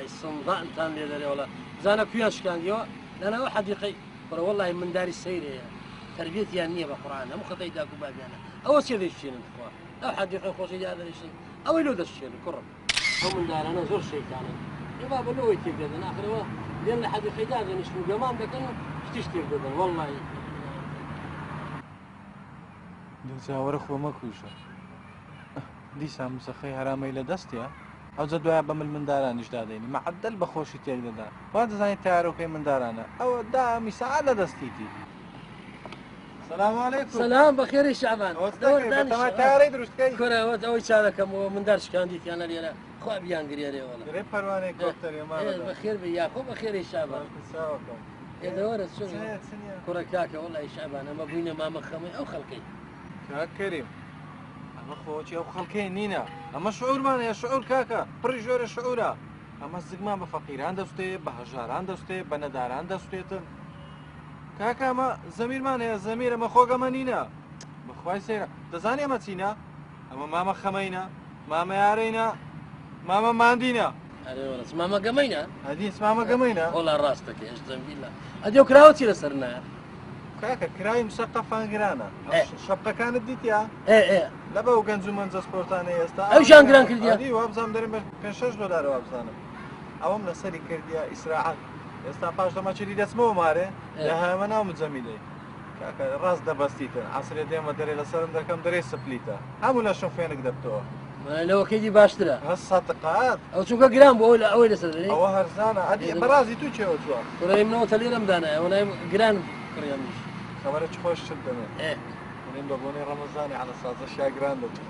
صندان لي والله زانا كياش كان يو لأنا واحد يقي والله من داري السير تربيتي يعني بقرآن مو خطي داكو بابي أنا أول شيء ذي الشيء نتقوى أو حد يقي خوشي هذا الشيء أو يلو ذا الشيء كرم هو من دار أنا زور شيء كان يبقى بلو يتيب لنا آخر هو لأن حد يقي هذا نشوف جمام لكن تشتري بدن والله دزاوەرە خۆمە کوشە دیسان مسەخەی هەرامەی لە دەستیە ئەو جە دوایە بە مندارانیش دادەینی مەعەدەل بە خۆشی تێک دەدا وا دەزانێت تیارۆکەی مندارانە ئەوە دامی سەعات لە دەستیتی سلام علیکم سلام بەخێری شعبان تیارەی دروستکەی کورەوەت ئەوەی چاکەم و مندار شکاندیتیانە لێرە خوا بیان گرێرێ وەڵە گرێ پەروانەی کۆکتەری بەخێر بە یاخۆ بەخێری شعبان ئێدەوەرە کوڕە کاکە وەڵی شعبان ئەمە بووینە مامە خەمەی ئەو خەڵکەی کاکەریم ئەمە خۆچی ئەو خەڵکەی نینە ئەمە شعورمانەیە شعور کاکە پڕی ژۆرە شعورە ئەمە زگمان بە فەقیران دەستێ بە هەژاران دەستێ بە نەداران دەستێتن کاکە ئەمە زەمیرمانەیە زەمیر ئەمە خۆگەمە نینە بەخوای سێرە دەزانێ ئەمە چینە ئەمە مامە خەمەینە مامە یارەینە مامە ماندینە مامە گەمەینە ئەدیس مامە گەمەینە وڵا ڕاستەکە هێش زەمبیلە ئەدێ کراوەتی لەسەر نایە کاکە کرای مسەقەفان گرانە شەپقەکانت دیتیا لە بە و گەنج و مەنجە سپۆرتانەی ئێستا ئەوشان گران کردی وابزانام دەرێن بە 5-6 دۆلار وابزانم ئەوەم لەسەری کردیا ئیسراحەت ئێستا پاش دەمەچری دەچمەوە مارێ لە هەمە ناو مجەمیلەی کاکە ڕاست دەبەستیتن عسرێ دێمە دەرێ لەسەرم دەکەم دەرێ سپلیتە هەموو لە شم خوێنک دەبتەوە لەوەکەیدی باشترە سەتقات ئەو چونکە گران بۆ ئەوەی لەسەر ئەوە هەرزانە ئەدی بەڕازی تو چێوە چووە کوڕێمنەوە لێرەم دانایە ئەوە گران کڕیانش خبرە چ خۆش شت دەمێ من بە بۆنەی ڕەمەزانی على سازە شاگران دەبێت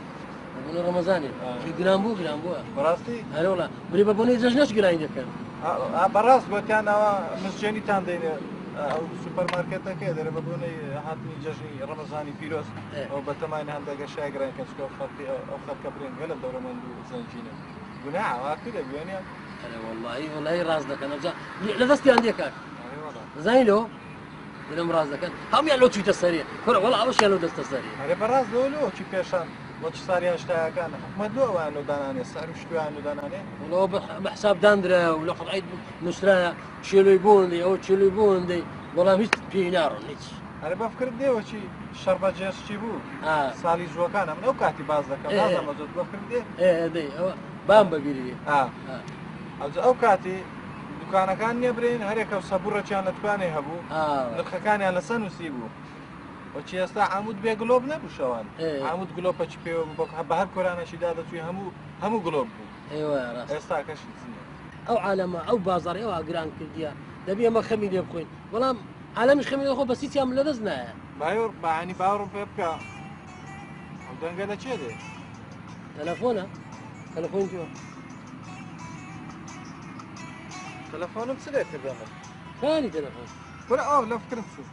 بۆنەی ڕەمەزانی گران بوو گران بووە بەڕاستی هەرەوڵا بری بە بۆنەی جەژنەش گرانی دەکەن بەڕاست گوتیانەوە مسجێنیتان دەینێ ئەو سوپەرمارکێتەکە دەرە بە بۆنەی هاتنی جەژنی ڕەمەزانی پیرۆز ئەو بەتەمانی هەندێکە شاگران کەچکە ئەو خەڵکە برێن گەلە دەوڵەمەند و زەنجینە گوناح واکە دەبیێنیان وەڵی ڕاست دەکەن لە دەستیان دێ کاک زانی لۆ لەم ڕاست دەکەن هەمویان لۆ چوویتە سەریە کورە وەڵا ئەوەشیان لۆ دەستە سەریە هەرێ بەڕاست لۆ چی پێشان بۆ چ ساریان شتایەکان حکومەت دۆ ئەوان و دانانێ سەر و شتویان و دانانێ وڵەوە بە حساب دانرا و لە قەڵعید نووسرایە چێلۆی بووندی ئەوە چێلۆی بووندەی بەڵام هیچ پێی ناڕۆن هیچ هەرێ بەفکرت دێوە چی شەربەت جێشتی بوو ساڵی ژوەکانە من ئەو کاتی باز دەکەم نازانم زۆر بەفکرت دێ دەی ئەوە بام بەبیری ئەو کاتی دوکانەکان نێبرین هەرێکە و سەبوڕەچیان لە دوکانێ هەبوو نرخەکانیان لەسەر نووسی بوو وەچی ئێستا عمود بێ گلۆب نەبوو شەوان عمود گلۆپەچ پێوە بە هەر کۆرانەشیدا دەچوی هەموو گلۆب بوو ئێستا کەشی ئەو عالەمە ئەو بازاڕی ئەوە گران کردیە دەبێ ئەمە خەمی لێ بخۆین بەڵام عالەمیش خەمی خۆ بەسییان لە دەست نایە باور بەعانی باوەڕم پێ بکە ئەو دەنگە لە چێ دێ تەلەفۆنە تەلەفۆن تۆ تەلەفۆنم چ لێ کردەمە کانی تەلەفۆن وەرە ئەو لە فکرم چوو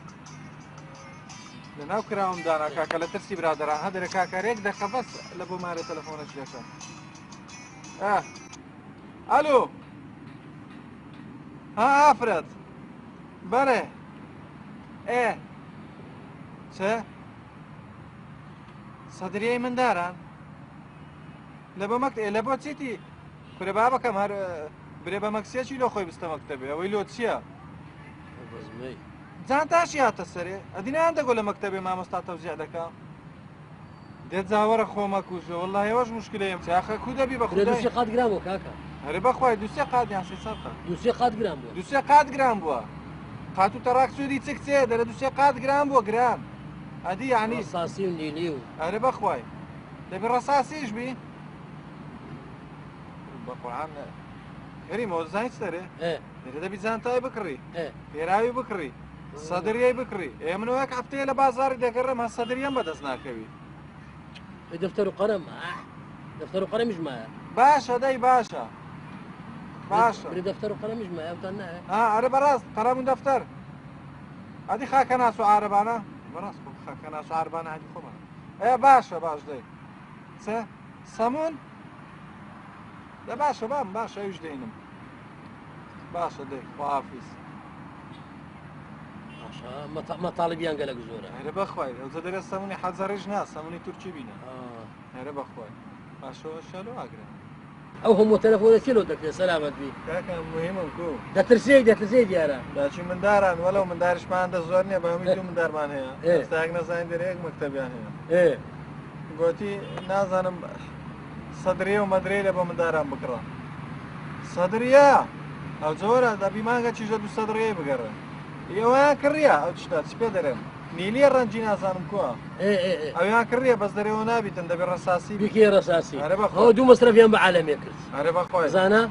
لە ناو کراوم دانا کاکە لە ترسی برادەران هەدرە کاکارێک دەکە بەس لە بۆ مارە تەلەفۆنەش دەکەم ئالۆ ئافرەت بەڵێ چە سەدریای منداران لە بە مەکت لە بۆ چیتی کورە با بەکەم هەر برێ بە مەکسیەکی لۆ خۆی بستە مەکتەبێ ئەوەی لۆ چییە جان تاشی هاتە سەرێ ئەدینیان دەگۆ لە مەکتەبێ مامۆستا تەوزیع دەکا دێت زاوەرە خۆمە کوژە وەڵڵاهی ئەوەش موشکلەیەم چاخە کو دەبی بە خودای قات گرام بۆ کاکە هەرێ بەخوای دووسێ قات یان سێ سەد قات دووسێ قات گرام بووە دووسێ قات گرام بووە قات و تەڕاک سوودی چ کچێ دەرە دووسێ قات گرام بووە گرام ئەدی یعنی ڕەساسی و نیلی و هەرێ بەخوای دەبێ ڕەساسیش بی بە قورعان کەریمەوە زانیت سەرێ دەرە دەبی جانتای بکڕی پێراوی بکڕی سەدریای بکڕی ئێمنەوە یەک هەفتەیە لە بازاری دەگەڕێم هە سەدریەم بەدەست ناکەوی دەفتەر و قەرەم دەفتەر و قەرەمیش مایە باشە دەی باشە باشە دەفتەر و قەرەمیش مایە ئەوتان نایە ئەرە بەڕاست قەرەم و دەفتەر ئەدی خاکە ناس و عارەبانە بەڕاست خاکە ناس و عارەبانە هەدی خۆمان باشە باش دەی چە سەمون لە باشە بام باشە ئەوش دەینم باشە دەی خواحافیز مەتاڵبیان گەلە زۆرە هەرە بەخوای ئەوزە دەرێت سەمونی حەزەڕێژ نا سەمونی تورکی بینە هەرە بەخوای باشەوە شەلو ئاگرن او هم تلفون كيلو دك سلامت بي کاکە مهمم کو دەترسێ دیارە داچی منداران وەڵەو منداریشماندا زۆر نییە بە هەمووی دوو مندارمان هەیە إيه. ئێستاک نەزانین دەرەیەک مەکتەبیان هەیە ايه گوتی نازانم سەدرێ و مەدرێ لە بە منداران بکڕە سەدریا ئەو جۆرە دەبی مانگە چیژە دوو سەدرێ بگەڕن ئێوەیان کڕیە ئەو چتا چ پێ دەرێن نیلیە ڕەنجی نازانم کووە ايه ايه ئەویان کڕیە بەس دەرەوە نابیتن دەبێت ڕەساسی بكي رصاصي أنا بخوي. هو دو مصرفيان بعالم يكرس هەرێ بەخۆی زانا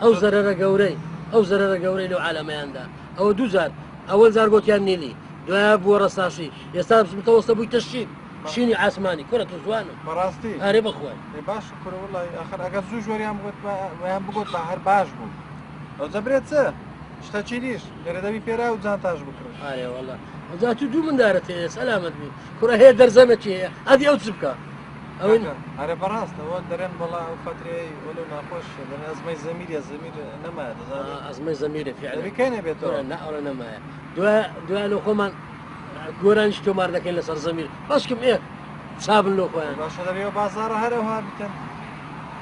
او زرر قوري او زرر قوري لو عالم يندا او دو زار اول زار قلت يا نيلي دواب ورصاصي يستابس متوسط ابو تشيل شيني عاسماني كرة زوانه بەڕاستی هاري بخوي باش کوڕە وڵی ئاخر ئەگەر زوو ژوەریان ویان بگوت بە هەر باش بوو ئەو جەبرێت چ شتە چیریش لێرە دەبی پێرا و جانتاش بکڕن هاري والله ذاتو دو من دارته سلامت بي كرة هي درزمتي هذه او تسبكا او هەرێ بەڕاست ئەوە دەرێن بەڵا ئەو فترەی وەلو ناخۆش لەن ئەزمەی زەمیرە زەمیر نەمایە دەزانێت ازمي زميلي فعلا دەبیکەنێ بێتەوە لا ولا نما دوا لو خمان گۆرانش تۆمار دەکەین لەسەر زەمیر باشکم ئێ چابن لۆ خۆیان باشە دەبێەوە بازارە هەرەوە بیتەن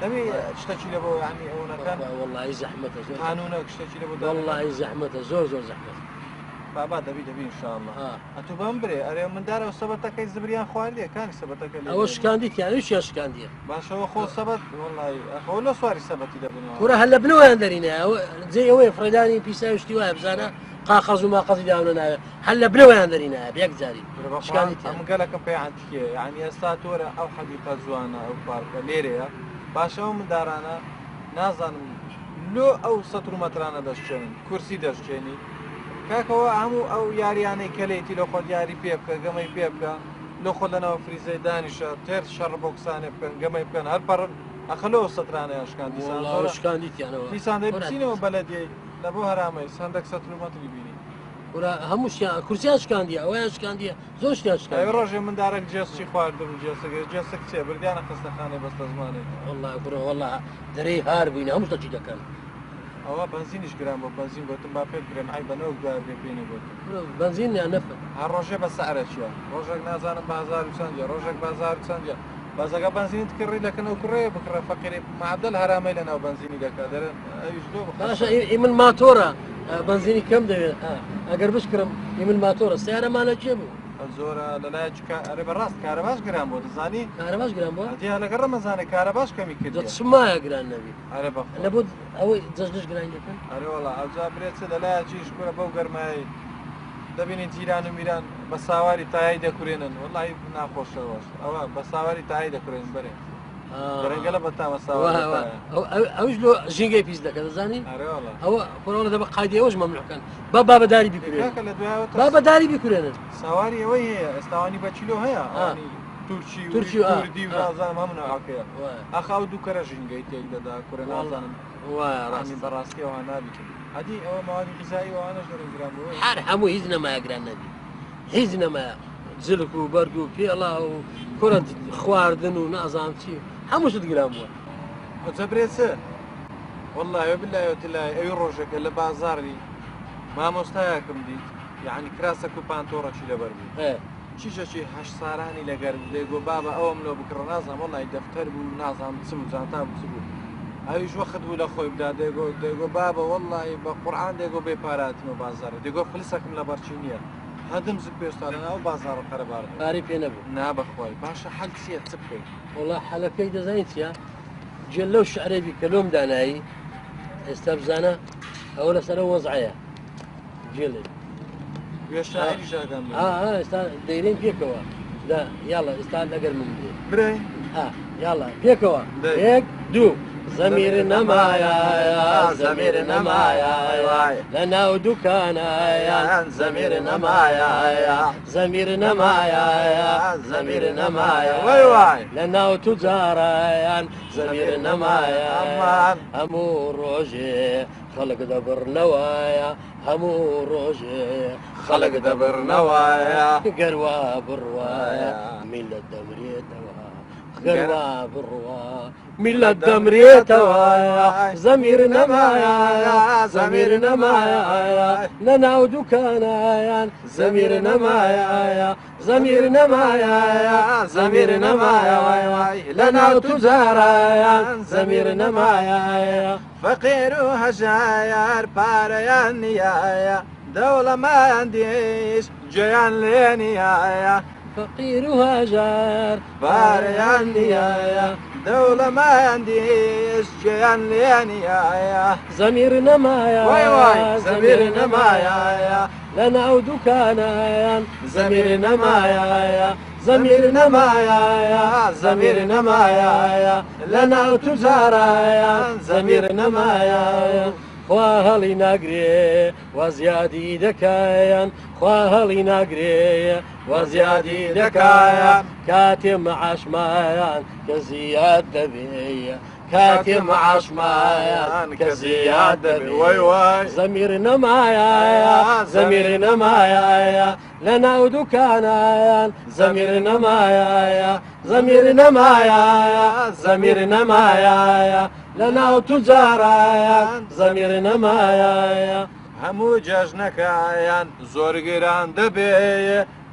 دەبی شتێکی لە بۆ ینی ئەوەکان والله زحمته زۆر قانونە شتێکی لە بۆ والله زحمته زۆر زحمته بابا دەبی ئینشاءالله آه. ئەتو بەم برێ ئەرێ مندارە و سەبەتەکەی زبریان خواردیە کانی سەبەتەکە لێ ئەوە شکاندیت یانی چیا شکاندیە باشەوە خۆ سەبەت وڵی ئەخەوە لە سواری سەبەتی دەبنەوە کوڕە هەل لە بنەوەیان دەرینە جێ ئەوەیە فرەدانی پیساویشتی وایە بزانە قاقەز و ماقەزی داونە ناوێت هەل لە بنەوەیان دەرینە بێک جاری شکاندیت ئەم گەلەکە پێیان تکێ یعنی ئێستا تۆرە ئەو حەدیقە جوانە ئەو پارکە لێرەیە باشەوە مندارانە نازانم لۆ ئەو سەتر و مەترانە دەشتێنن کورسی دەشتێنی کاکەوە هەموو ئەو یاریانەی کەلێتی لە خۆ یاری پێ بکە گەمەی پێ بکە لە خۆ لەنەوە فریزەی دانیشە تێر شەڕ بۆ قسانێ بکەن گەمەی بکەن هەر پەڕن ئەخەلەوە سەترانەیە شکان دیسان شکاندیتیانەوە دیسان دەبچینەوە بەلەدیەی لە بۆ هەرامەی سندێک سەتر و مەتری بینی کوڕە هەمووشیان کورسیان شکاندیە ئەویان شکاندیە زۆر شتیان ئەوێ شکاندیە ڕۆژێ مندارێک جێستی خواردم جێسک چێ بردیانە خستەخانەی بەستە زمانی والله کوڕە والله دەرەی هار بووینە هەموو شتێکی دەکەن ئەوە بنزینیش گران بۆ بنزین گوتم با پێت برێن ئای بەنەوە دوای بێ پێینی گوتم بنزینیان نەفە هەر ڕۆژێ بە سەعرە چیە ڕۆژێک نازانم بە 1000 چەندە ڕۆژێک بە 1000 چەندە بەزەگە بنزینت کڕی دەکەن و کوڕێ بکڕە فەقیری معدل هەرامەی لەناو بنزینی دەکات دەرێن ئەویش دۆ باشە ئیمن ماتۆرە بنزینی کەم دەوێت ئەگەر بشکرم ئیمن ماتۆرە سیارەمانە چێ بوو زۆرە لەلای ئەرێ بەڕاست کارەباش گران بۆ دەزانی کارەباش گران بووە دییا لەگەڕ ڕەمەزانێ کارەباش کەمی کرد سمایە گران نەبی ئەرێ بە لە بۆ ئەوەی جەژنش گرانی دەکەن ئەرێ وەڵا ئەوجا برێت لەلایە چیش کوڕە بەو گەرمایی دەبینی جیران و میران بە ساواری تایی دەکورێنن وەڵی ناخۆشەوەش ئەوە بە ساواری تایی دەکورێن بەرێ بەرەنگەلە بەتامە ساواری ئەوش لۆ ژینگەی پیس دەکە دەزانی ئەرێ وەڵا ئەوە خۆڕەوە دەبە قایدی ئەوەش مەمنوعکەن با بابەداری بیکورێنن کاکە لە دوایەوە بابەداری بیکورێنن ساواری ئەوەی هەیە ئێستاوانی بە چیلۆ هەیە تورکی تورکی، کوردی و نازانم هەموو ناوەکەیە ئەخا ئەو دوو کەرە ژینگەی تێک دەدا کوڕە نازانم وایە ڕاستی بەڕاستی ئەوە نابیت هەدی ئەوە ماوەی غیزایی ئەوانەش دەرەنگران بۆ هەر هەموو هیچ نەمایە گران نەبی هیچ نەمایە جلک و بەرگ و پێڵا و کوڕە خواردن و نازانم چی هەموو شت گران بووە جەبرێچە والله بالله وتلای ئەوی ڕۆژێکە لە بازاری مامۆستایەکم دیت یعنی کراسەک و پانتۆڕەکی لەبەر بوو چیشەکی هەشت سارانی لەگەر دەیگۆ بابە ئەوم لۆ بکڕە نازانم وەڵی دەفتەر بوو نازانم چ بوو جانتا بوو چ بوو ئەویش وەخت بوو لە خۆی بدا دەیگۆ بابە وەڵی بە قورعان دەیگۆ بێ پاراتمە بازارە دەیگۆ فلسەکم لە بەرچی نییە هەدم زب پێشتا لە ناو بازار و قەرەبار پارەی پێ نەبوو نابەخۆی باشە حەل چییە چ بکەین وڵا حەلەکەی دەزانیت چیە جێل لەو شعرێبی کە لۆم دانایی ئێستا بزانە ئەوە لەسەر وەزعەیە جێڵێ شاعری شاگەم ئێستا دەیرین پێکەوە یاڵە ئێستا لەگەر من بێ برێ یاڵە پێکەوە یەک دوو زەمیر نەمایە زەمیر نەمایە لە ناو دوکانایە زەمیر نەمایە زەمیر نەمایە زەمیر نەمایە وای وای لە ناو توجارایان زەمیر نەمایە هەموو ڕۆژێ خەڵک دەبڕنەوەیە هەموو ڕۆژێ خەڵک دەبڕنەوەیە گەروا بڕوایە میلەت دەمرێتەوە گەروا بڕوا ملت دەمرێتەوە زەمیر نەمایە زەمیر نەمایە لەناو دوکانایان زەمیر نەمایە زەمیر نەمایە زەمیر نەمایە لەناو توجارایان زەمیر نەمایە فەقیر و هەژایار پارەیان نیایە دەوڵەمایان دیش گوێیان لێ نیایە فەقیر و هەژار پارەیان نیایە دەوڵەمایان دیش گوێیان لێ نیایە زەمیر نەمایە وای وای زەمیر نەمایە لەناو دوکانایان زەمیر نەمایە زەمیر نەمایە زەمیر نەمایە لەناو توجارایان زەمیر نەمایە خوا هەڵی ناگرێ وە زیادی دەکایان خوا هەڵی ناگرێ وە زیادی دەکایان کاتێ مەعاشمایان کە زیاد دەبێ کاتێ مەعاشمایان کە زیاد دەبێ وای وای زەمیر نەمایە زەمیر نەمایە لەناو دوکانایان زەمیر نەمایە زەمیر نەمایە زەمیر نەمایە لەناو توجارایان زەمیر نەمایە هەموو جەژنەکەیان زۆر گران دەبێ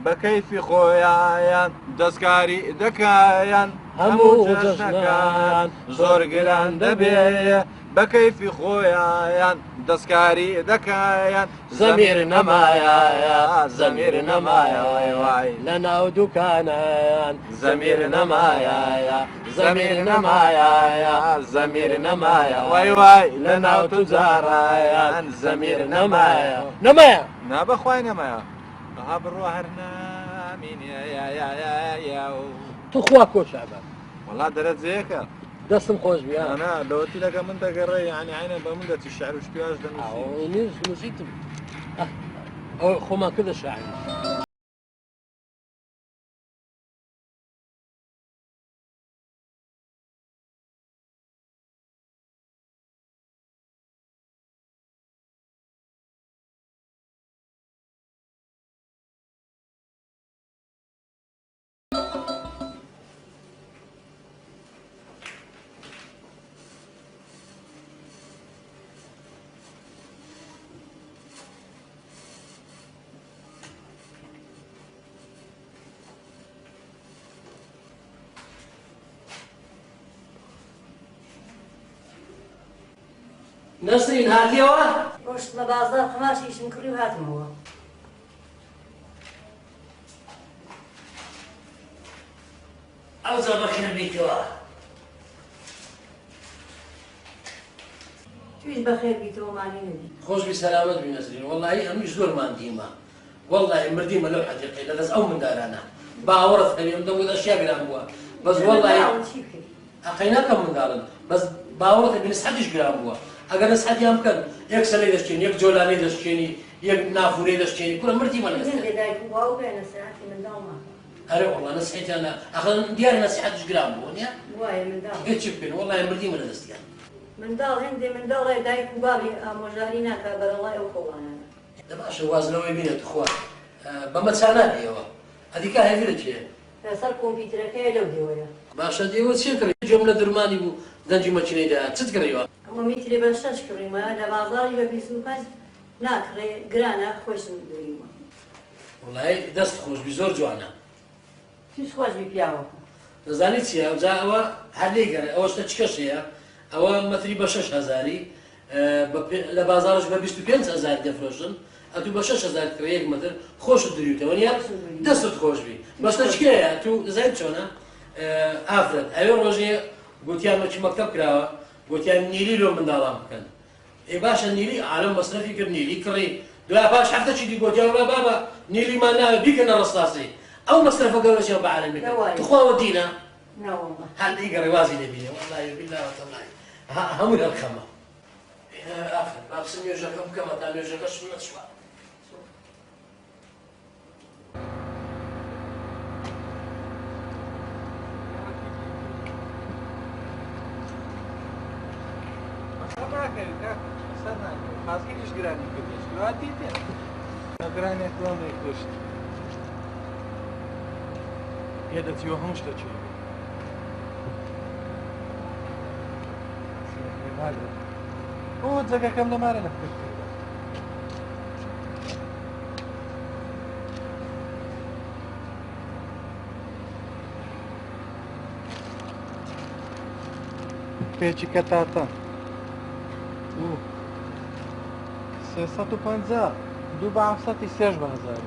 بە کەیفی خۆیان دەستکاری دەکایان هەموو جەژنەکان زۆر گران دەبێ بە کەیفی خۆیان دەستکاری دەکایان زەمیر نەمایە زەمیر نەمایە وای لەناو دوکانایان زەمیر نەمایە زەمیر نەمایە زەمیر نەمایە وای وای لەناو توجارایان زەمیر نەمایە نەمایە نابەخوای نەمایە ئەها بڕۆ هەر نامینە تو خوا کۆشابە وڵا دەرەجەیەکە دەستم خۆش بیان أنا لوتي لك من تقرأ يعني عينا بمدة الشعر وش بياش نسيتم أو خما كذا شاعر نسرين هاتيوه ڕۆشت لە بازار قماشیشم کڕی و هاتمەوە. ئەو زۆر بەخێر بیتەوە تویش بەخێر بیتەوە مانی نەبی. خۆشبی سەلامەت بی نەسرین وەڵڵاهی ئەمیش زۆرمان دیمە وەڵڵاهی مردیمە لەو حەدیقەی لەدەست ئەو مندارانە باوەڕت هەبێ من دەموت ئەشیا گران بووە بەس وەڵڵاهی ئەقەی ناکەم منداڵن بەس باوەڕت هەبێ نسحەتیش گران بووە ئەگەر نسحەتیان بکەن یەک سەلەی دەشتێنی یەک جۆلانەی دەشتێنی یەک نافورەی دەشتێنی کورە مردیمە لەدەست لێدایک و باو بێ نەسەحەتی منداڵمان. ئەرێ وەڵڵا نسحەتیانە ئەخە دیارە نسیحەتیش گران بووە نییە وایە منداڵ. هیچی بکەین وەڵڵاهی مردیمە لەدەستیان منداڵ هەندێ منداڵێ دایک و بابی ئامۆژاری ناکا بەرەڵای ئەو خۆوانانە. باشە وازنەوەی بینێت خوا بەمە چانابیەوە ئەدیکا هەیڤرە چێ لەسەر کۆمپیوتەرەکەی لەو دێوەیە. باشە دێوە چێ کڕی جۆم لە درمانی بوو دەنجی مەچینەیدا چت کڕیوە ئەمە میترێ بە 6 کڕیمە لە بازاری بە 25 ناکڕێ گرانە خۆشم دووریمە. وڵای دەست خۆشبی زۆر جوانە توش خۆشبی پیاوە. دەزانی چیە جا ئەوە هەردەی گەڕێ ئەوەشتە چ کەشەیە ئەوە مەتری بە 6,000 لە بازارش بە 25,000 دەفرۆشن ئەتو بە 6,000 کڕێ یەک مەتر خۆشت درویتەوە نیە دەستت خۆشبی بەستە چکەیە تو دەزانیت چۆنە ئافرەت ئەوێ ڕۆژێ گوتیان وەکی مەکتەب کراوە گوتیان نیلی لۆ منداڵان بکەن ئێ باشە نیلی عالم مەسرەفی کرد نیلی کڕی دوای پاش هەفتەی دی گوتیان وڵا بابە نیلیمان ناوێ بیکەنە ڕستاسی ئەو مەسرەفە گەورەشیان بە عالەمێک تخواوە دینە هەندێک گەڕێوازی لێبینێ وەڵڵاهی بالله وتەڵڵاهی هەموو دەڵخەمە ئافرەت با بچم نوێژەکە بکەمە تا نوێژەکەش نەچوە خازگیش گرانی کردش راتی تێ گرانی کڵۆمەی کوشت پێ دەچیوە هەموو شتە چێ ئەوە جەگەکەم لەمارە نەکرد پێچی کەتاتە 350 دوو بە 700 بەهزار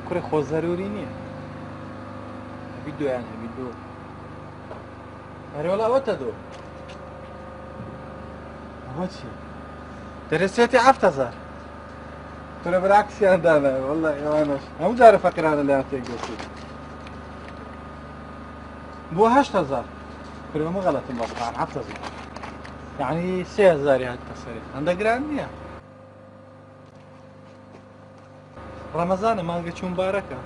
کوڕی خۆ زەروری نییە هەبی دویان هەبی دوو هەرێوەڵا ئەوەتە دوو ئەوە چی دەرەسێتی 7,000 تۆرە بەراکسیان دانا وەڵڵا ئێوانەش هەموو جارە فەقیرانە لەیان تێگەشت بۆ 8,000 كلهم غلط المصنع 7,000 يعني 3,000 هاد التصريف عندك جرام 100 رمضان ما لقيت شو مباركة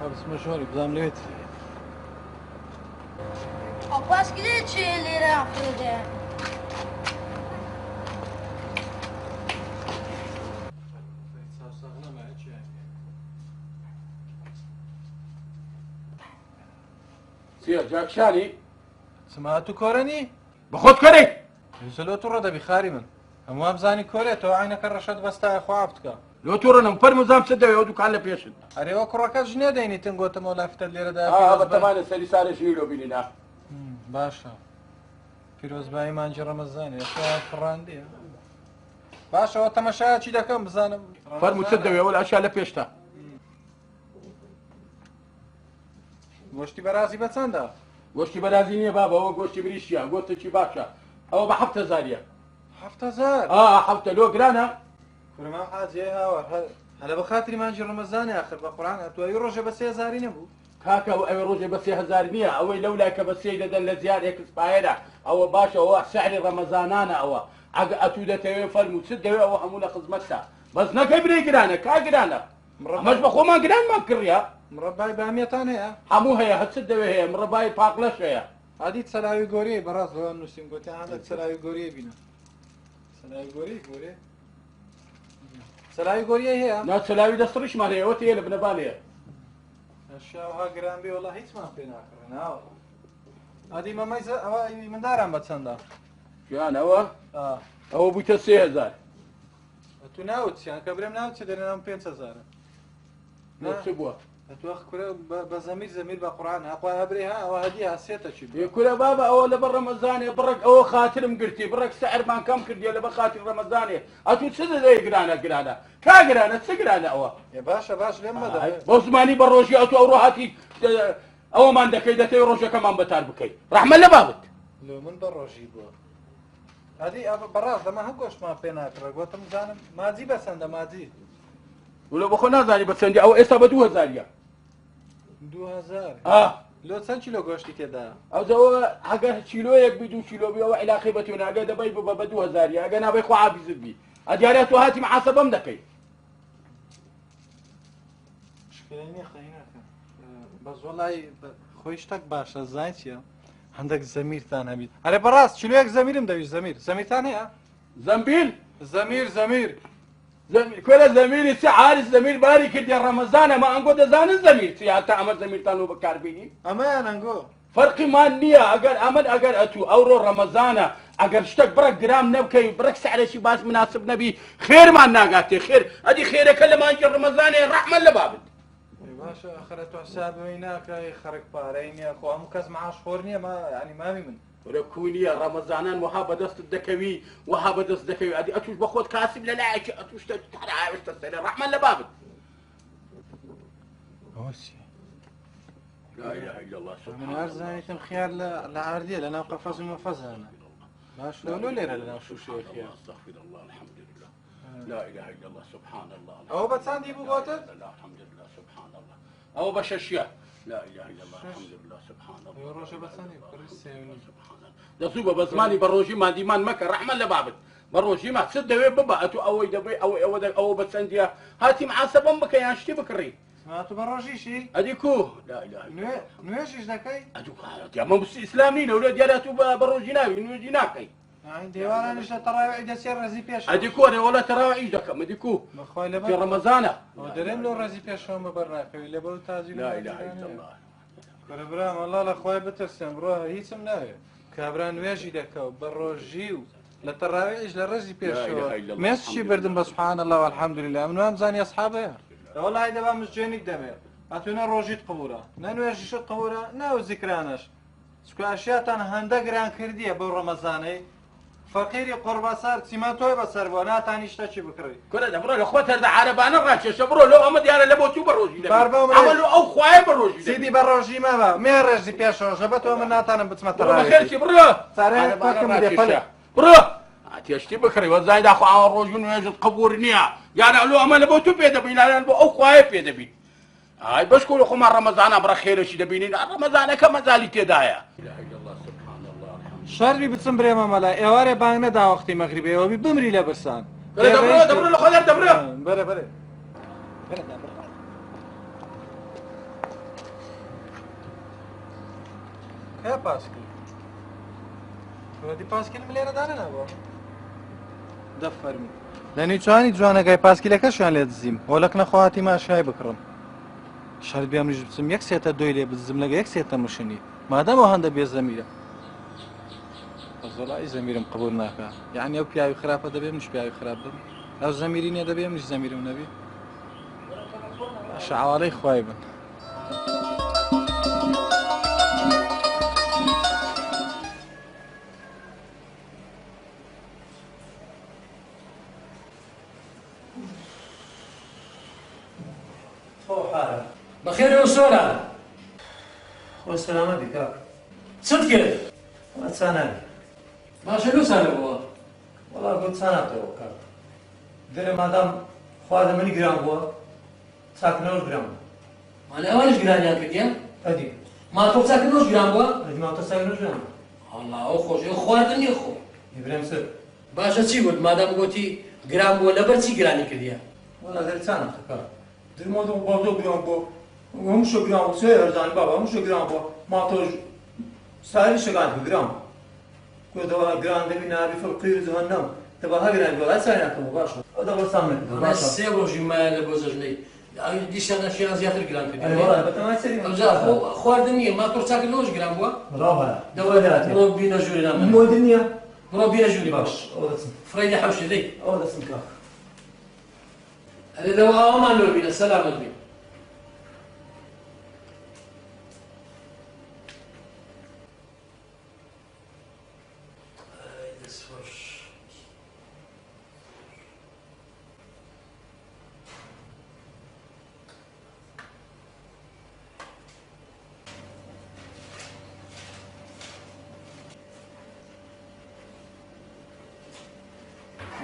بس مشهوري بزام ليت عباس قلت شي اللي راح فيه سير جاك شاني سمعتو كورني بخود كوري يسلو ترى ده بخاري من اما بزاني كوري تو عينك الرشاد بستا خوابتك لو تورنم فرمو زام سده يودوك على بيشن اريوا كركز جنيه ديني تنقو تمو لافت اللي ردا هذا تمام سري ساري شيلو بيننا باشا فيروز باي مانجي رمضان يا شباب فراندي باشا وتمشى شي دكم بزانم فرمو سده ولا اشياء لبيشتا گۆشتی بەرازی بە چەندە؟ گۆشتی بەرازی نییە بابا ئەوە گۆشتی بریشیە گۆشتێکی باشە ئەوە بە 7,000 7,000 حەفتە لۆ گرانە فرما حاجێ هاوار هەلە بە خاتری مانجی ڕەمەزانی آخر بە قورئان ئەتوایی ڕۆژە بە 3,000 نەبوو کاکە ئەوەی ڕۆژێ بە 3,000 نییە ئەوەی لەولای کە بە 3 دەدەن لە زیاد ئێکسپایرە ئەوە باشە ئەوە سعری ڕەمەزانانە ئەوە ئەگە ئەتوو دەتەوێ فەرموو چ دەوێ ئەوە هەموو لە خزمەتتە بەس نەکەی برێ گرانە کا گرانە ئەمەش بە خۆمان گرانمان کڕیا مربای بامیەتان هەیە؟ هەموو هەیە هەچ دەوێ هەیە مربای پاقلەش هەیە عادی سەلاوی گۆریە بەڕاست بۆ نووسیم گوتیان هەندێک سەلاوی گۆریە بینە سەلاوی گۆریە سەلاوی گۆریە هەیە؟ نا سەلاوی دەستڕیشمان هەیە ئەوە تێیە لە بنەبانەیە ئەشیاوها گران بێ وەڵا هیچمان پێ ناکڕێن عادی مەمەی ئەوە منداران بە چەندە؟ گیان ئەوە بوویتە 3,000 تو ناوچیان کە برێم ناوچێ دەرێنام 5,000 چ بووە ئەتوە کورە بە زەمیر بە قورئان ئەخوای هەبرێ ها ئەوە هەدیە هەسێتە چی کورە بابە ئەوە لەبەر ڕەمەزانێ بڕێک ئەوە خاترم گرتی بڕێک سەعرمان کەم کردیە لەبەر خاتر ڕەمەزانێ ئەتوو چ دەدەی گرانە کا گرانە چ گرانە ئەوە باشە باش لێم مەدە بۆ زمانی بە ڕۆژی ئەتو ئەو ڕۆهاتی ئەوەمان دەکەی دەتەوێت ڕۆژەکەمان بەتار بکەیت ڕەحمە لە بابت لۆ من بە ڕۆژی بووە هەدی بەڕاست دەمە هەم گۆشتمان پێ ناکڕە گوتم زانم ماجی بەچەندە ماجی ولو بخۆ نازانی بە چەندی ئەو ئێستا بە 2,000 2,000 لۆ چەند کیلۆ گۆشتی تێدا ئەوەوە ئەگەر کیلۆیەک بی 2 کیلۆ بیەوە عیلاقی بە تۆ ناگە دەبەی بە 2,000 ئەگە نابەی خۆ عابیزت بی ئەدیارە تۆ هاتی محاسەبەم دەکەی شکلێنی خەینەکە بەس وەڵای خۆی شتێک باشە زای چییە هەندێک زەمیرتان هەبیت ئەرێ بەڕاست کیلۆیەک زەمیرم دەویست زەمیرتان هەیە زەمبیل زەمیر كل زميلي سي عارس زميل باري كدي رمضان ما انقو دزان زميل سي حتى عمل زميل تانو بكاربيني اما انقو فرقي ما نية اگر اتو اورو رمضان اگر اشتك برك جرام نبكي برك سعر شي باس مناسب نبي خير ما ناقاتي خير ادي خيرك لما انجي رمضان رحمة لبابد باشا اخرتو حساب ويناك خرق باريني اخو هم كاز معاش خورني ما يعني ما من وركونية رمضانان وهابة دست الدكوي وهابة دست الدكوي ادي اتوش بخوت كاسب للاعش اتوش تحرعاوش تسأل رحمة لبابد اوسي لا اله الا الله سبحان من ارزاني تم خيار لعاردية لنا قفاز ومفاز انا باش لو ليرة لنا شو شيء خيار استغفر الله الحمد لله لا اله الا الله سبحان الله او بتساندي بو قوتت لا الحمد لله سبحان الله او بششيا لا اله الا الله الحمد لله سبحان الله روجه بتساندي برسيوني سبحان الله دسوبه بزماني بروجي ما ديمان مكه رحمه لبابت بروجي ما سد وي بابا اتو او دبي او بتسنديا هاتي محاسبه مكه يا شتي بكري ما تو بروجي شي اديكو لا اله الا الله نويش دكاي ادو يا ما اسلامين اولاد يالاتو بروجي ناوي نوجي ناكي عندي وانا نشا تراويح دسير رزي بيش اديكو انا ولا تراويح دكم اديكو في رمضان ودريم لو رزي بيش هم برناكي اللي بقول تاجي لا اله الا الله بربرام والله لاخوي بترسم روح هيتم ناوي کابرا نوێژی دەکەوت بە ڕۆژی و لە تەڕاویش لە ڕێزی پێشەوە مێسشی بردم بە سوبحان الله والحەمدولله من وامزانی ئەسحابەیە وەڵای دەبا مزجێنیت دەمێت ئەتوێنە ڕۆژیت قبورە نە نوێژیشت قبورە ناو زیکرانش سکاشیاتان هەندە گران کردیە بەو ڕەمەزانەی فەقیری قوربەسەر چیمە تۆی بەسەر بۆ ناتانی شتەکی بکڕی کورە دەبڕۆ لە خۆت هەردە عارەبانە ڕاکێشە بڕۆ لەو ئەمە دیارە لە بۆ تو بە ڕۆژی ئەمە لە ئەو خوایە بە ڕۆژی سیدی بە ڕۆژی مەبە مێ ڕێژی پێشەوەژە بە تۆ من ناتانم بچمە خێرکی بڕۆ بڕۆ ئاتێشتی بکڕی وەزای داخۆ ئاوە ڕۆژ و نوێژت قبور نییە یانە لۆ ئەمە لە بۆ تو پێ دەبین لاان بۆ ئەو خوایە پێ دەبین ئای بەشکۆ لە خۆمان ڕەمەزانە بڕە خێرەشی دەبینین ڕەمەزانەکە مەزالی تێدایە شەربی بچم برێمە مەلای ئێوارێ بانگ نەدا وەختی مەغریبەوە بی بمری لە برسان دەبڕۆ لە خۆدار دەبڕۆ بەرە بەرێ کە پاسکل پاسکلم لێرەدانە نەبووە دەفەرمی لە نیچوانی جوانەکەی پاسکیلەکەشیان لێ دزیم هۆلەک نەخواتی ماشای بکڕم شەرت بێمریش بچم یەک سێتە دوی لێ بزم لەگە یەک سێتە مشنی مادەمەوە هەندە بێ زەمیرە زۆڵی زەمیرم قبول ناکە یعنی ئەو پیاوی خراپە دەبێ منش پیاوی خراپ بم ئەو زەمیری نیە دەبێ منش زەمیرم نەبێ شەعاڵەی خوای بن بەخێرە و سۆرە خۆ سەلامەتی کاک چت کرد چانەبی باشە لەو ساڵە بووە وەڵا گوت چاناتەوە کاک دەرێ مادام خواردە منی گران بووە چاکنەوەش گران بووە مانە ئەوانش گرانیان کردیان ئەدی ماتۆ چاکردنەوەش گران بووە ئەدی ماوتە چاکنەوەش گران بووە هەڵا ئەو خۆش ئەو خواردن نیە خۆ ئیبراهیم سەر باشە چی گوت مادام گوتی گران بووە لەبەر چی گرانی کردیە وەڵا دەرێ چاناتە کاک دەرێ مادام بازۆ گران بووە هەمووشە گران بوو سێ هەرزانی بابا هەمووشە گران بووە ماتۆش ساری شەکات گران گوتەوە گران دەبی نابی فەقیر و جەهەنەم دەبا هەگران بووە ساری ناکەمەوە باشە ئەو دەبە سام نەکردەوە باشە سێ ڕۆژی مایە لە بۆ زەژنەی دیشانە شیان زیاتر گران کردی وەڵا بەتەمای سەری خواردن نییە ماتۆ چاکردنەوەش گران بووە بڵاو دەوڵە بڕۆ بینە ژووری نامە مۆدر نییە بڕۆ بینە ژووری باش ئەوە دەچم فڕی لە حەوشە دەی ئەوە دەچم کاک ئەرێ لەوە ئەومان لۆ بینە سەلامت بین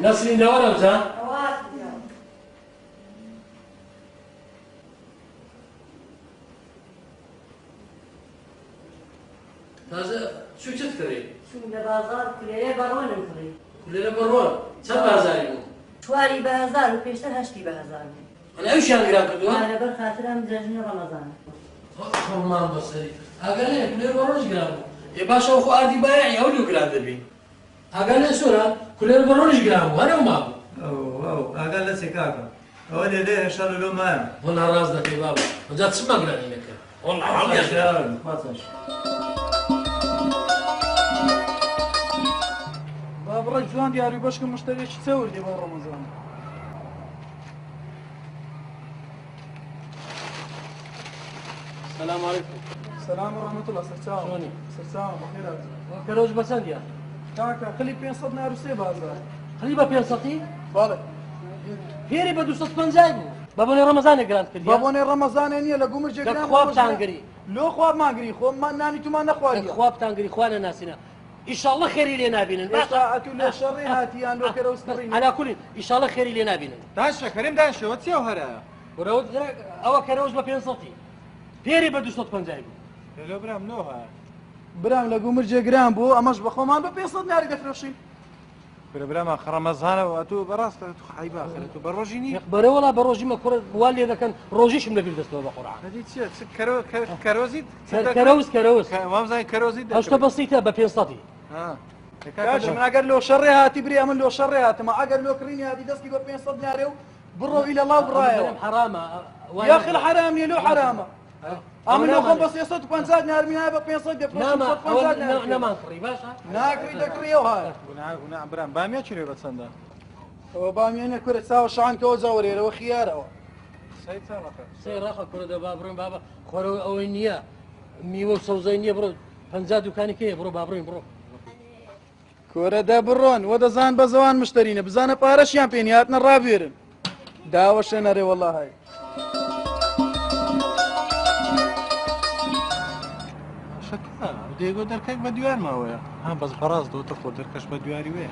نسرین دەوەرە بزە تازە چوو چت کردی؟ چوون لە بازار کولێرە بەڕۆنم کڕی کولێرە بەڕۆن چەند بازاری بوو؟ چواری بە هەزار و پێشتر هەشتی بە هەزار بوو ئەنا ئەوشیان گران کردووە؟ لەبەر خاترام جەژنی ڕەمەزانە خۆڵمان بەسەری ئەگەر لێ کولێر بەڕۆژ گران بوو ێ باشە ئەو خۆ ئاردی بایعی ئەو لێو گران دەبی ئەگەر لێ سۆرە کولێر بەڕۆژ گران بوو هەرێ ما بوو ئەو ئاگال لە چێکاکە ئەوە لێ لێ هێشتا لۆ مایە وەڵا ڕاست دەکەی بابە ئەجا چما گرانی نەکە وەڵا هەڵیان با بڕێک جوان دیاری بەشکە مشتێکی چەوردی بۆ ڕەمەزان سلام علیکم سلام و ڕەحمەتوڵڵا سەرچاوم چۆنی؟ سەرچاوم بەخێرات کەرۆژ بەچەندیە؟ کاکە خەلی 500 نار و سێ بازار خەلی بە 500ی؟ بەڵێ فێری بە 250 بوو بە بۆنێ ڕەمەزانێک گران کردی بە بۆنێ ڕەمەزانێ نییە لە گومر جێگران خوابتانگری لۆ خواب ماگری خۆمان نانی تومان نەخواردیە خوابتانگری خوانە ناسینە ئیشاڵڵە خێری لێ نابینن ئێستا ئەتو لێ شەڕی هاتیان لۆ کەرە وستڕین ئەلا کولی ئیشاڵڵە خێری لێ نابینن داشە کەریم داشەوە چێو هەرە ورەوت ئەوە کەرەوەش بە 500ی فێری بە 250 بوو لۆ برام نۆها برام لە گومر جێگران بوو ئەمەش بە خۆمان بە 500 ناری دەفرۆشین برامە خڕەمەزانەوە تو بەڕاستە تو حیبا خەرە تو بە ڕۆژی نی بەرەوەڵا بە ڕۆژی مە کوڕ وا لێ دەکەن ڕۆژیشم لەبیر دەستەوە بە قورعان هەدی چیە کەرۆزیت کەرەوز وامزای کەرۆزیت هەشتە بەسیتە بە 500ی کاچ من ئەگەر لۆ شەڕێ هاتی بری ئەمن لۆ شەڕێ هاتمە ئەگەر لۆ کڕینی هاتی دەستی بە 500 نارێ و بڕۆ ئیلە ڵاو بڕایەوە حرامە یاخی حرام نیە لۆ حرامە ئەمن لەو خۆم بە 350 نارمینای بە 500 نەمان کڕی باشە ناکری دەکڕیەوە هاە برام بامیە چرێ بە چەندە ئەوە بامیانە کورە چاوە شعانکەوە زەوەرێرەوە خیارەوە سەی ڕاخە کوڕە با بڕۆین بابە خۆرەوە ئەوەی نییە میوە و سەوزەی نییە بڕۆ 50 دوکانی کەیە بڕۆ با بڕۆین بڕۆ کۆرە دە بڕۆن وە دەزان بە زەوان مشترینە بزانە پارەشیان پێنی هاتنە ڕابێرن داوەشە نەرێ وەڵڵاهی دێگۆ دەرکەک بە دوار ماوەیە ها بەس بەڕاست دۆتە خۆ دەرکەش بە دواری وێ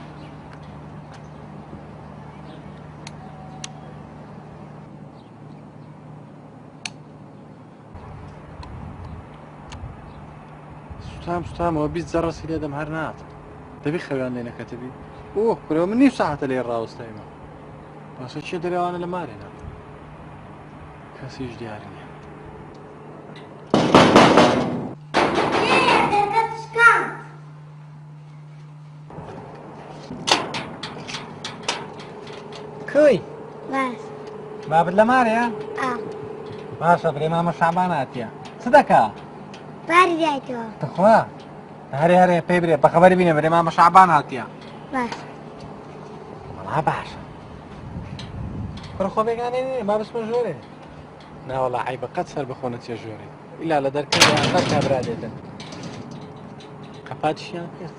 سوتامەوە 20 جەڕەسی لێدەم هەر نات دەبی خەویان لێ نەکەتەبی ئۆ کورەوە من نیم ساعتە لێ ڕاوستایمە باشە چیە دەرێوانە لە مارێنە کەسیش دیاری نییە کوی باش بابت لە مارەیە باشە برێ مامە شعبان هاتیە چ دەکا باری دایتەوە تخوا هەرێ هەرێ پێی برێ بەخەبەری بینە برێ مامە شعبان هاتیە باش وەڵا باشە بڕە خۆ بێگانێ ما بسمە ژۆرێ ناوەڵا عیبە قەت سەر بخۆنە چێ ژۆرێ ئیلا لە دەرکەوە قەت کابرا دێتن قەپاتیشیان کرد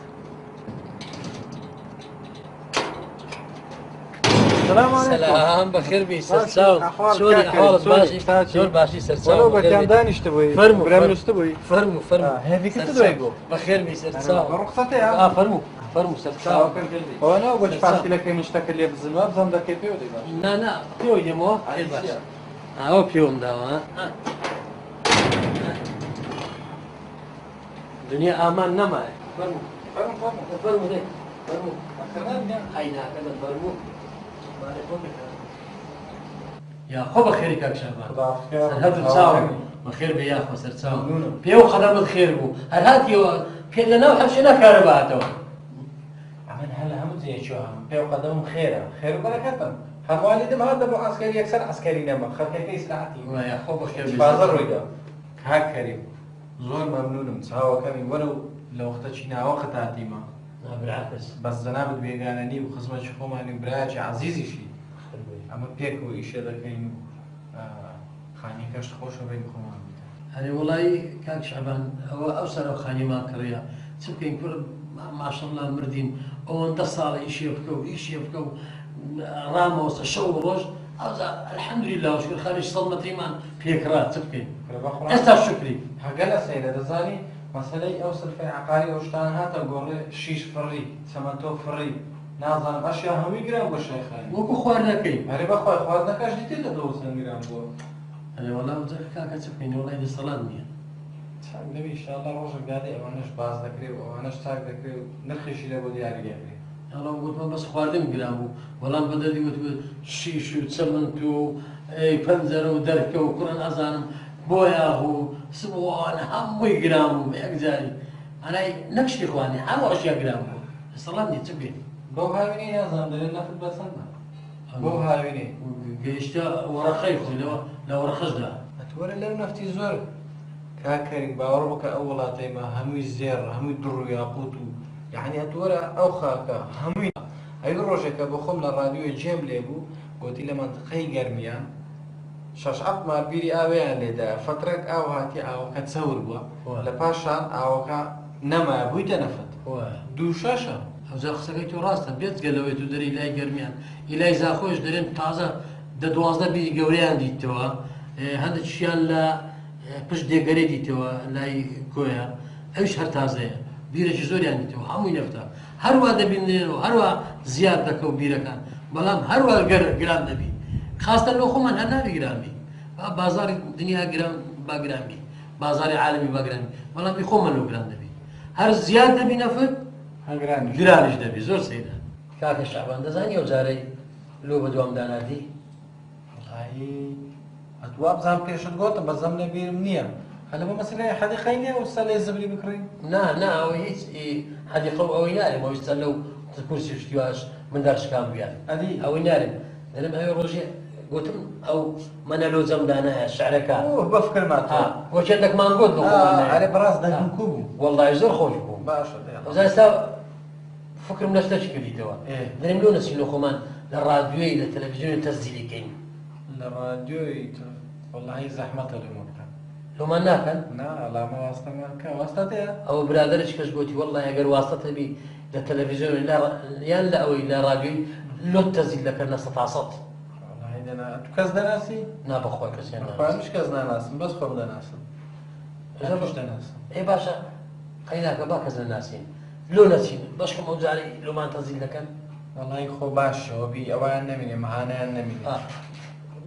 سلام بەخێر بی سەرچاو چۆنی ئەحواڵت باشی زۆر باشی سەرچاو بەکیان دانیشتە بووی فەرموو برام نووسە بووی فەرموو فەرموو هێوی کردە دوای بۆ بەخێر بی سەرچاو ڕوخسەتەیە فەرموو فەرموو سەرچاو ئەوە نەوە بۆ پاسیلەکەی من شتەکە لێ بزنوە بزەم دەکەی پێوە دەی باش نا پێوە دێمەوە باش ئەوە پێوەم داوە دنیا ئامان نەمایە فەرموو فەرموو دێ فەرموو ئای ناکەدە فەرموو یا خۆ بەخێری کاک شەعبان هەردوو چاوم بەخێر بێ یاخۆ سەرچاو پێ و قەدەمت خێر بوو هەر هاتیەوە پێ لەناو هەرشێ ناکارە بەهاتەوە ئەمن هەل هەموو جێچوە هەم پێ و قەدەمم خێرە خێر و بەرەکەتم هەموالی دەم هاتە بۆ ئاسکەری یەکسەر ئەسکەری نەما خەڵکەکە ئیسلاحەتی یا خۆ بەخێر بازەڕ ڕوویدا کاک کەریم زۆر مەمنونم چاوەکەمی وەرە و لە وەختە چیناوەقت هاتیمە بالعکس بەس جەنابەت بێگانەنی و خزمەتی خۆمانی و برایەکی عەزیزیشی ئەمە پێک و ئیشە دەکەین و خانیەکەش خۆشە بین خۆمان هەرێ وڵایی کاک شەعبان ئەوە ئەو سەرە خانیمان کڕیە چ بکەین کورد ماشەڵڵا مردین ئەوەندە ساڵی ئیشێ بکە و ئیشێ بکە و ڕامەوەسە شەو ڕۆژ ئەوزا الحەمدولیلا و شکرخانیش سەڵ مەتریمان پێکرا چ بکەین ئێستا شکری هەگە لە سەیرە دەزانی مەسەلەی ئەو سلفەی عەقاری ئەو شتان هاتە گۆڕێ شیش فڕی چەمەتۆ فڕی نازانم ئەشیا هەمووی گران بۆ شەیخانی وەکو خواردنەکەی هەرێ بەخوای خواردنەکەش دیتێ لە 200 گران بووە هەرێ وەڵام جەک کاکە چ بکەین وەڵای دەسەڵات نییە چاک دەبی ئینشاءالله ڕۆژێک دادێ ئەوانەش باز دەکرێت و ئەوانەش چاک دەکرێت و نرخیشی لە بۆ دیاری دەکرێت ئەڵام گوتمان بەس خواردن گران بوو بەڵام بەدەدی وت شیش و چەمەند و پەنجەرە و دەرکە و کوڕن ئەزانم بۆیاغ و سبووانە هەمووی گران بوو بە یەکجاری ئەنای نەکشتی خوانی هەموو ئەشیا گران بوو دەسەڵات نییە چ بکەین بۆ هاوینێ یازان دەرێت نەفت بەسەندە بۆ هاوینێ گەیشتە وەڕەخەی خۆیەوە لە وەڕەخەشدا ئەتوەرە لەو نەفتی زۆر کاکەرین باوەڕ بکە ئەو وڵاتەیمە هەمووی زێر هەمووی دڕ و یاقوت و یعنی ئەتوەرە ئەو خاکە هەمووی ئەوی ڕۆژێکە بۆ خۆم لە ڕادیۆی جێم لێ بوو گوتی لە منتقەی گەرمیان 6 مال بیری ئاویان لێدا فترێک ئاو هاتی ئاوەکە چەور بووە لە پاشان ئاوەکە نەما بوویتە نەفت دوو شەشە ئەوجا قسەکەی تۆ ڕاستە بێت گەلەوەی تو دەری لای گەرمیان ئیلای زاخۆش دەرێن تازە دە 12 بیری گەورەیان دیتەوە هەندێکیان لە پشت دێگەرێ دیتەوە لای کۆیە ئەوش هەر تازەیە بیرێکی زۆریان دیتەوە هەمووی نەفتە هەروە دەبینێنەوە هەروە زیاد دەکە و بیرەکان بەڵام هەروە گران دەبی خاستە لۆ خۆمان هەر نابی گرانبی بازاری دنیا گران باگرانبی بازاری عالمی باگرانبی بەڵام خۆمان لۆ گران دەبی هەر زیاد دەبی نەفت گرانیش دەبی زۆر سەیرە کاکە شەعبان دەزانی ئەو جارەی لۆ بە دوام داناردی ئەتوا بزان پێشت گۆتم بەزەم لە بیرم نییە هەلە بۆ مەسەلەی حەدیقەی نییە و سەلێ زبری بکڕین نا ئەوە هیچ حەدیقە و ئەوەی نارێم ئەوەی چەند لەو کورسی شتیواش من دەرشکام بیان ئەوەی نارێم دەرم ئەوێ ڕۆژێ قلتم او من لو زمدانا الشعركه بفكر ما تو وشدك ما نقول له على براس ده كوبو والله يزور خوشكم باشا وزي سا فكر من تشكيلي توا دريم لو نسيلو خمان للراديو للتلفزيون تسجيلي كاين الراديو والله زحمة اليوم لو ما ناكل لا ما واسطة ما كان واسطة او برادرش كاش قلتي والله اگر واسطه بي للتلفزيون لا او الى راديو لو تسجيل لك الناس تعصت والله انا كاز ناسي نا بخوي كسينا مش كاز ناس بس خو ناس انا مش ناس اي باشا خيناك باكز الناسين لو ناسين باش كم اوزاري لو ما تسجيل لك والله خو باش هو بي اوان نمني معانا نمني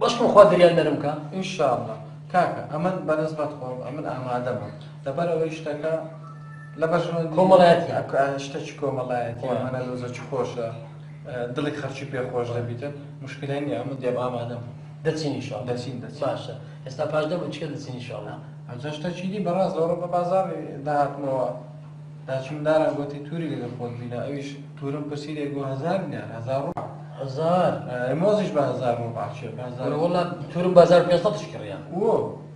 باش كم خو دريال نرمكا ان شاء الله كاكا امن بالنسبه لكم امن اعمادم دبر ويشتكى لبجن كومالاتي اشتكي كومالاتي انا لوزه خوشه دلك خرچی پی خوش دبیت مشکلی نیه اما دیاب آمادم دتسين ان شاء الله دتسين باشا استفاده دم تشكل دتسين ان شاء الله ازش تشيدي براز لورا ببازار دهات مو داشم دارم قلت توري لي خود بينا ايش تورم بسيري يقول 1000 دينار 1000 موزش ب 1000 ربع شيء ب 1000 والله تورم بازار بيصط تشكر يعني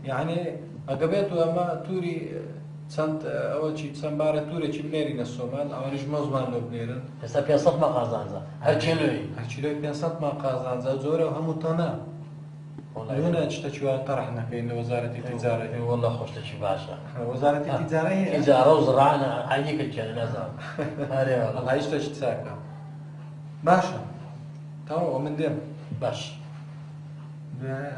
يعني اقبيتو اما توري سنت اول شيء تسمباره توري شي بنيري الصومال اولش مزمان لو بنيرن هسه بيصط ما قازانزا هركيلوي 500 ما قازانزا زوره وهم تنا هنا تشتكي طرحنا في وزاره التجاره والله خوش تشي باشا وزاره التجاره هي تجاره وزراعه حييك الجنة نزل هاري والله ايش تشتاكا باشا تو من دم باش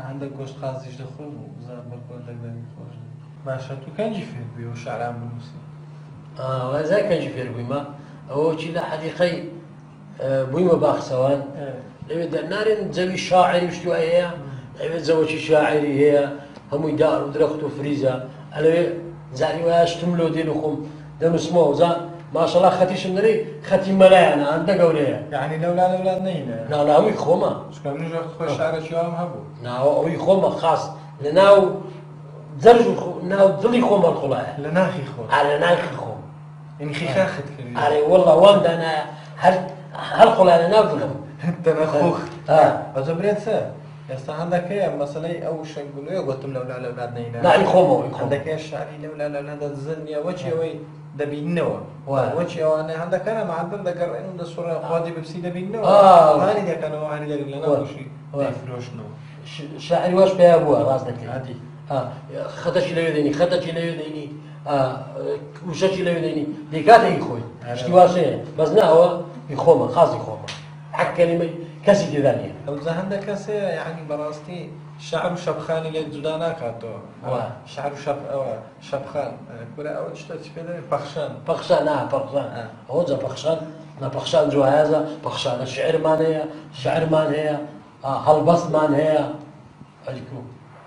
عندك قوش خاص يدخل وزاد بالكل تقدر تخرج باشا تو كان جيفير بيو شعران بالموسيقى وزي كان جيفير بيما هو شي لا حديقي بويما باخسوان لبدا نارين زوي شاعري وشتو هي لبدا زوجي شاعري هي هم يدار ودرخت وفريزه على زاني واش تملو دينكم دم اسمه زا ما شاء الله ختيش منري ختي ملاي انا عندك قوليه يعني لولا نينا لا هو يخوما اش كان نجي خوش شعر شو هم هبو لا هو يخوما خاص لناو درجوا ناو ضلي خوما الخلايا لناخي خو على ناخي خوم يعني خاخت كلمه علي والله وند انا هل خلايا ناو ضلهم انت اخوك ازبريت سا يا عندك ايه مثلا اول شيء نقولوا قلت لهم لولا اولادنا هنا لا يخوموا عندك ايه الشعري لولا اولاد الزنيا وجهي وي دبي النوى وجهي وانا عندك انا معدل ذكر انه الصوره خادي ببسي دبي النوى هاني ذاك انا وهاني ذاك لنا اول شيء يفروش نو شاعري واش بها ابوها راسك عادي خدش لا يديني خدش لا يديني وشش لا يديني ديكات يخوي شتي واشي بس نا هو يخومه خاص يخومه حق كلمه كسي ذانيه لو عندك كسي يعني براستي شعر شبخان اللي جدانا كاتو شعر شبخان كل اول شيء كده بخشان بخشان هو ذا بخشان نا بخشان جو هذا بخشان الشعر مان هي شعر مان هي هالبس مان هي عليكم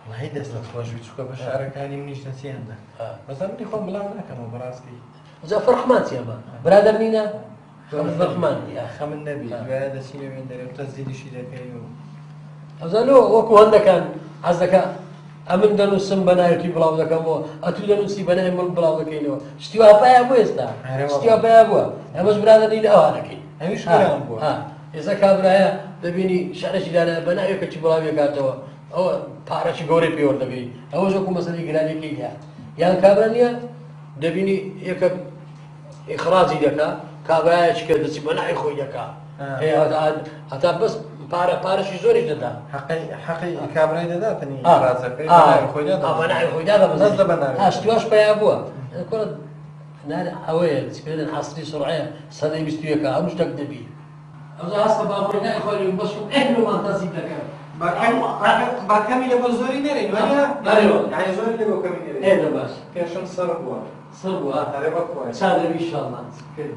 والله هيدا اسمك خوش بتشوف بشعر كان منيش نسي عندك بس انا خو بلا انا كانوا براستي ذا فرحمان سيما برادر مينا فرحمان يا خم النبي هذا شيء من ده تزيد شيء ده كيو هذا لو وكو هذا كان عزك امن دنو سم بنايتي بلاو ذاك مو اتو دنو سي بناي من بلاو ذاك ينو اشتيوا باي ابو استا اشتيوا باي ابو يا مش برادر دي لا هذاك ايش كلام ابو اذا كابرايا دبيني شعرش دانا بنايو كتش بلاو يكاتو او بارش غوري بيور دبي او زكو مثلا يقراني كيا يا كابرانيا دبيني يك اخراجي دكا كابرايش كده سي بناي خوي دكا هي هذا بس بارش زوري جدا حقي كابري ده تاني رازك بناي خوي ده بس اشتواش بيا ابوه كل نار اويل سبيل حصري سرعه صدي بيستويكا مش تكدبي اذا اصلا بابونا اخوي بس اهله ما تصيب لك باكمل بزوري نري يعني زوري اللي بو كمل ايه ده بس كيشن صربوا هربا كويس صار ان شاء الله كده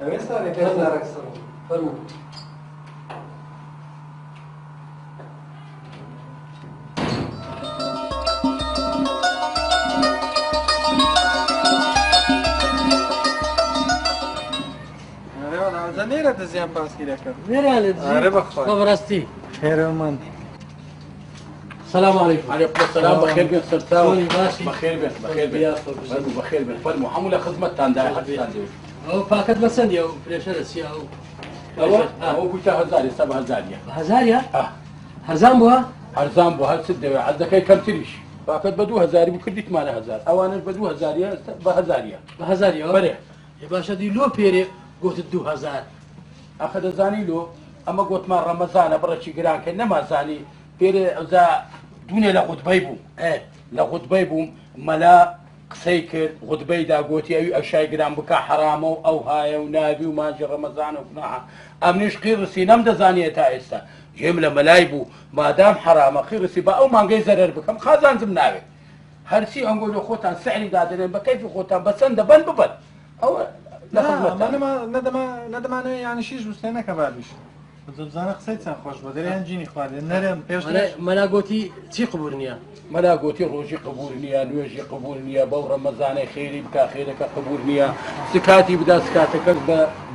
وين صار يتزارك صربوا فرمو زنيرة تزيان باسكي لك نيرة هربا كويس خبرستي خير ومن السلام عليكم. عليكم السلام. بخير بن سرتاوي. ماشي. بخير بن بخير بن فرمو حمولة خدمة تانداي حد تانداي او باكت مسندي او فريشر سي او ئەوە بوویتە هەزاری سە بە هەزاریە هەزاریە هەرزان بووە هەرزان بۆ هەر چ دەوێت عەرزەکەی کەمتریش باکەت بە 2000 بوو کردیتمانە هەزار ئەوانش بە 2000 بە هەزاریە بە هەزاریەوە بەرێ باشە دی لۆ پێرێ گوتت 2000 ئەخە دەزانی لۆ ئەمە گوتمان ڕەمەزانە بڕێکی گرانکە نەمازانی پێرێ ئەوزا دوونێ لە غوتبەی بووم لە غوتبەی بووم مەلا قسەی کرد غوتبەی داگوتی ئەوی ئەشای گران بکە حرامە و ئەو هایە و نابی و مانجی ڕەمەزانە و گوناحە ئەمنیش قیڕسی نەم دەزانێت تا ئێستا جێم لە مەلای بوو مادام حرامە قیڕسی بە ئەو مانگەی زەرەر بکەم خازانجم ناوێت هەرچی ئەنگۆی لە خۆتان سەعری دادنێن بە کەیفی خۆتان بەچەند دەبەن ببەن ئەوە نەدەمانێت یانی شیش وستێنەکە بابیش بزانە قسەی چەند خۆش بە دەریان جینی خواردێ نەرێم پێش مەلاگۆتی چی قبول نییە مەلاگۆتی ڕۆژی قبول نییە نوێژی قبول نییە بەو ڕەمەزانەی خێری بکە خێرەکە قبول نییە سکاتی بدا سکاتەکەس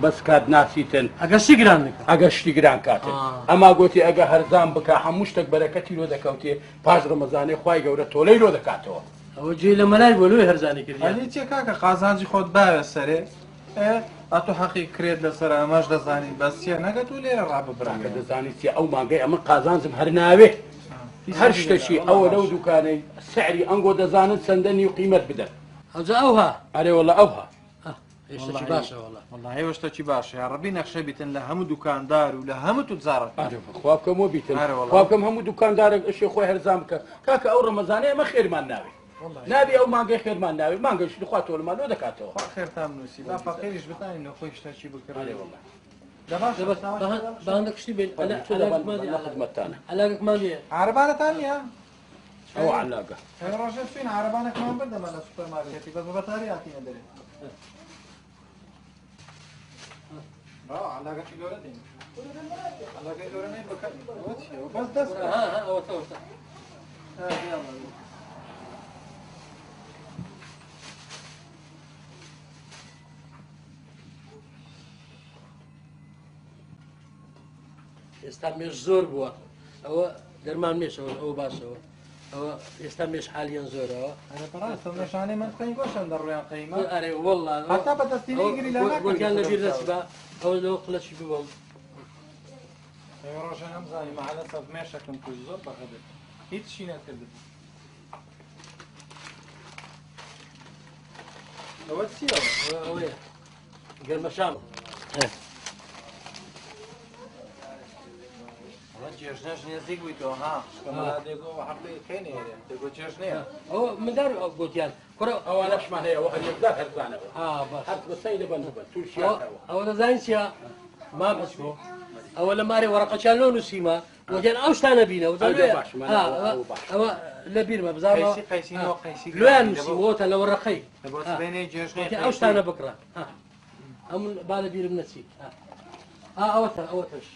بە سکات ناسیتن ئەگەر شتی گران بکە ئەگە شتی گران کاتن ئەما گوتی ئەگە هەرزان بکە هەموو شتێک بەرەکەتی لۆ دەکەوتێ پاش ڕەمەزانەی خوای گەورە تۆلەی لۆ دەکاتەوە ئەوە جێ لە مەلای بۆ لۆی هەرزانی کردی ئەلی چێ کاکە قازانجی خۆت باوێ سەرێ ئەتۆ حەقی کرێت لەسەر ئەمەش دەزانی بەسیە نەگەت و لێرە ڕاببراکە دەزانی چێ ئەو مانگەی ئەمە قازانجم هەر ناوێ هەر شتێکی ئەوە لەو دوکانەی سعری ئەنگۆ دەزانن چەندەنی و قیمەت بدەن ئەوجا ئەوها ئەرێ وەڵە ئەوها هێشتاکی باشە وەڵا والله هێشتاکی باشە یا ڕەبی نەخشە بیتن لە هەموو دوکاندار و لە هەموو توجارە خوا بکەم وە بیتن خوا بکەم هەموو دوکاندارێک ئەشی خۆی هەرزان بکە کاکە ئەو ڕەمەزانەی ئەمە خێرمان ناوێ نابی ئەو مانگەی خێرمان ناوێ مانگەش خوا تۆلمان لۆ دەکاتەوە خێرتان نووسی با فەقیریش بتانی نەخۆی شتێکی بکڕێ وڵە بە هەندێک کشتی بێن خزمەتتانە عەلاقەکمان لێیە عربانەتان نییە ئەو عەلاقە ڕۆژێ سوین عربانێکمان بردەمە لە سوپەرمارکێتی بەس بەتاری هاتینە دەرێ علاقەی گەورە دێن علاقەی گەورە نەی بکەن بەس دەست ئێستا مێش زۆر بووە ئەوە دەرمان مێشەوە ئەوە باشەوە ئەوە ئێستا مێش حالیان زۆرەوە بەڕاستە نەشانەی من قەی گۆشن دەڕویان قەیمە ئەرێ وەڵڵا هەتا بەدەستی نەیگری لە گۆکیان لەبیر دەست بە ئەوە لەوە قلەشی ببەم ڕۆژە ئەمزانی مەحەلە سەد مێشەکەم توی زۆر بەخەبێت هیچ شی نەکردت ئەوە چییە ئەوەیە گەرمەشام جێژنەش نێزیک بوویتەوە ها دێگۆ حەقی کەینێرێ دێگۆ جێژنەیە ئەوە مندار گوتیان کوڕە ئەوانەشمان هەیە ئەوە هەر یەکدار هەرزانەوە هەر بەسەی لەبەن ببەن تووشیانەوە ئەوە دەزانین چیە مام هەچکۆ ئەوە لە مارێ وەرەقەچیان لۆ نووسیمە وەجیان ئەو شتانە بینەوە ئەوە لە بیرمە بزانەوە لۆیان نووسیمەوەتە لە وەرەقەی ئەو شتانە بکڕە ئەمون با لە بیرم نەچی ئەوەتەش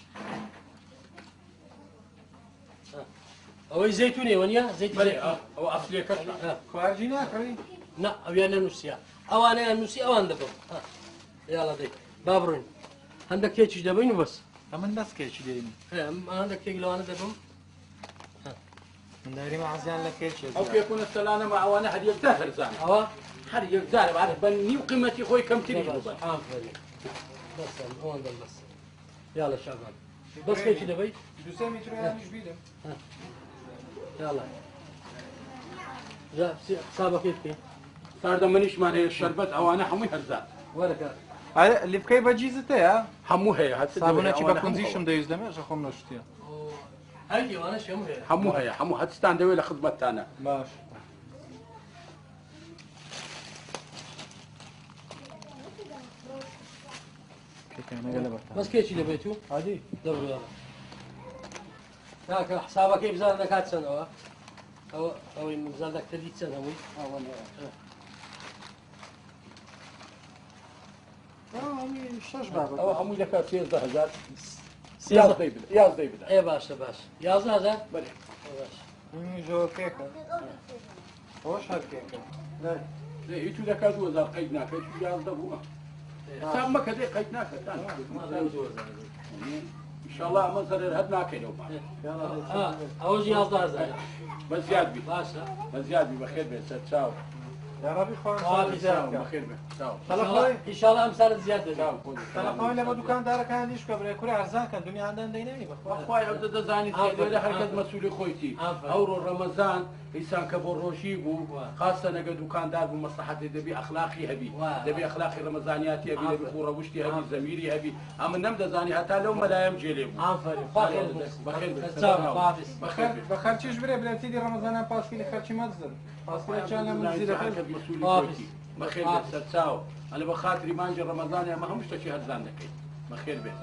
ئەوەی زەیتونێ وەنیە زەیت ئەوە ئەفلێکەش خواردی ناکەوی نا ئەویان نەنووسیە ئەوانەیان نووسی ئەوان دەبم یاڵە دەی با بڕۆین هەندێک کێکیش دەبین و بەس ئەمن دەستکێکی دێنی هەندێک کێک لەوانە دەبم من داری مەعزیان لە کێکی ئەو پێکونە سەلانەمە ئەوانە هەر یەکدار هەرزانە ئەوە هەر یەکدار بەن نیو قیمەتی خۆی کەمتری ببەن بەسن ئەوان دەم بەس یاڵە شابان بەس کێکی دەبەی دوسێ میترۆیانیش بیدەم يلا جا حسابك كيف ساردە منیشمان هەیە شەربەت ئەوانە هەمووی هەرزان وەرەکە لی بکەی بەجیزت هەیە هەموو هەیە سابونەکی بە کونجیشم دەویستدەمێژە خۆم نەشتیە هەیە وانەش هەموو هەیە هەموو هەستان دەوێت لە خزمەتتانە باش بەس کێکی دەبێت و عادی دەبڕ کاکە حسابەکەی بزان دەکات چەندەوە ئەوەی بزان دەکتەری چەند هەمووی ئەوە هەمووی دەکات 13000 یازدەی بدە ئێ باشە باش 11000 بەێ زۆرکێکە خۆش هەرکێکە هیچ دەکات 2000 قەید ناکەیت یازدە بووە سام مەکە دێ قەید ناکەت ئینشاءالله ئەمە زەرەر هەر ناکەینەوە ئەوەش 11000 بە زیاد بی باشە بە زیاد بی بەخێر بێت سەر چاو يا ربي خوان وعافية زيادة بخير به چاو ان شاء الله امثال زياده چاو تەلەفۆن لە بە دوکاندارەکان دیش کە برێ کوری ئەرزانکەن دنیاندان دەینێنی بەخوا خوای ئەو دەزانی لێرە هەرکەس مەسئولی خۆیتی ئەوڕۆ ڕەمەزان ئیسان کە بۆ ڕۆژی بوو خاستە نەگە دوکاندار بوو مەسلحەتی دەبی ئەخلاقی هەبی دەبی ئەخلاقی ڕەمەزانیاتی هەبی دەبی خوڕەوشتی هەبی زەمیری هەبی ئەمە نەم دەزانی هەتا لەو مەلایەم جێلێ بوو بە خەرچیش برێ بلەتیدی ڕەمەزانان پاسکیلی خەرچی مەزن پاسکیلەکان لە مزیرەکە مەسئولی خۆیتی بەخێر بێت سەرچاو ئەلە بە خاتری مانجی ڕەمەزانی ئەمە هەموو شتێکی هەرزان دەکەیت بەخێر بێت